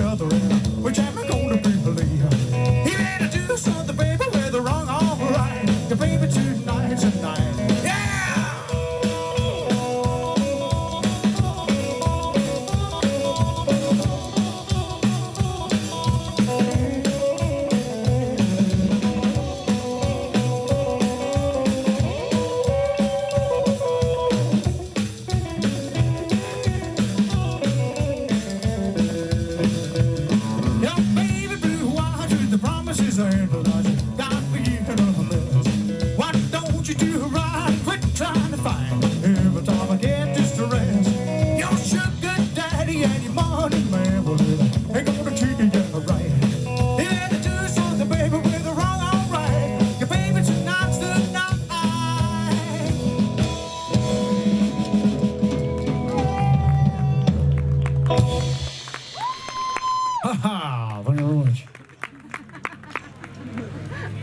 other end, which am I gonna believe? He better do something, baby, whether wrong or right. The baby tonight's tonight. Yeah! Yeah, baby blue, why do the promises and the lies got me in a mess? Why don't you do right? Quit trying to find every time I get distressed. Your sugar daddy and your money man, well, ain't gonna treat you right. You better do something, baby, with the wrong or right. Your baby tonight's the night. Ha ha! Thank you very much.